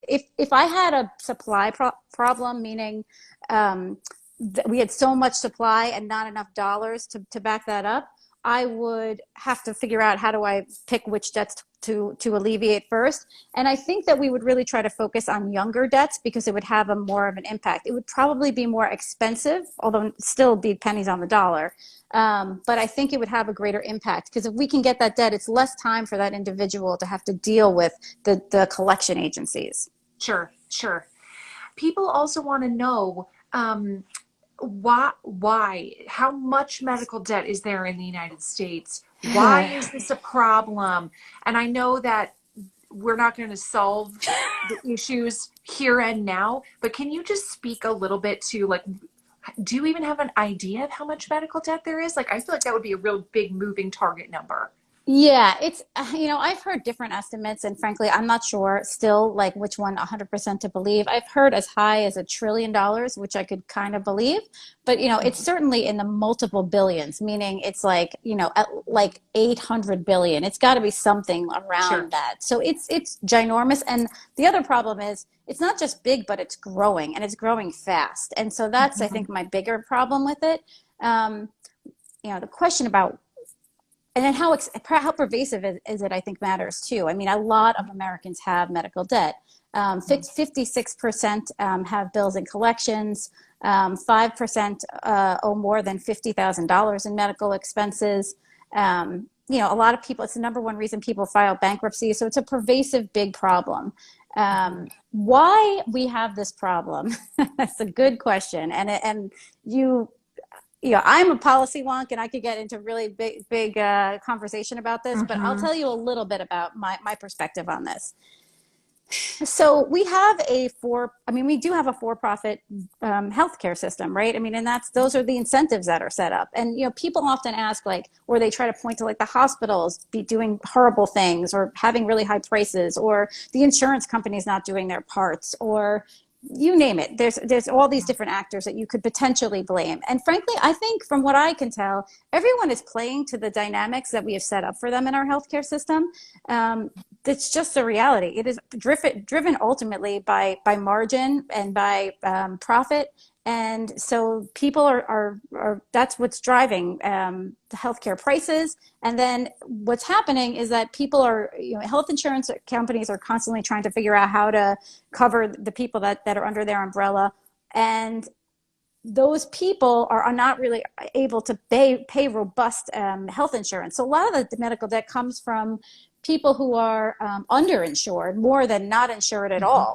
if I had a supply problem, meaning we had so much supply and not enough dollars to back that up, I would have to figure out how do I pick which debts to alleviate first. And I think that we would really try to focus on younger debts because it would have a more of an impact. It would probably be more expensive, although still be pennies on the dollar. But I think it would have a greater impact because if we can get that debt, it's less time for that individual to have to deal with the collection agencies. Sure, sure. People also want to know how much medical debt is there in the United States? Why is this a problem? And I know that we're not going to solve the issues here and now, but can you just speak a little bit to like, do you even have an idea of how much medical debt there is? Like, I feel like that would be a real big moving target number. Yeah, it's, I've heard different estimates, and frankly, I'm not sure still like which one 100% to believe. I've heard as high as $1 trillion, which I could kind of believe, but it's certainly in the multiple billions, meaning it's like, at like 800 billion. It's got to be something Sure. around that. So it's ginormous. And the other problem is it's not just big, but it's growing and it's growing fast. And so that's, I Mhm. think, my bigger problem with it. The question about and then how pervasive is it, I think, matters too. I mean, a lot of Americans have medical debt. 56% have bills and collections. 5% owe more than $50,000 in medical expenses. A lot of people, it's the number one reason people file bankruptcy. So it's a pervasive, big problem. Why we have this problem? That's a good question. And you I'm a policy wonk and I could get into really big conversation about this, but I'll Mhm. tell you a little bit about my perspective on this. So we have we do have a for-profit healthcare system, right? I mean, and those are the incentives that are set up. And, people often ask like, or they try to point to like the hospitals be doing horrible things or having really high prices or the insurance companies not doing their parts or you name it. There's all these different actors that you could potentially blame. And frankly, I think from what I can tell, everyone is playing to the dynamics that we have set up for them in our healthcare system. It's just a reality. It is driven ultimately by margin and by profit. And so people are that's what's driving the healthcare prices. And then what's happening is that people are, health insurance companies are constantly trying to figure out how to cover the people that are under their umbrella. And those people are not really able to pay robust health insurance. So a lot of the medical debt comes from people who are underinsured more than not insured at Mhm. all.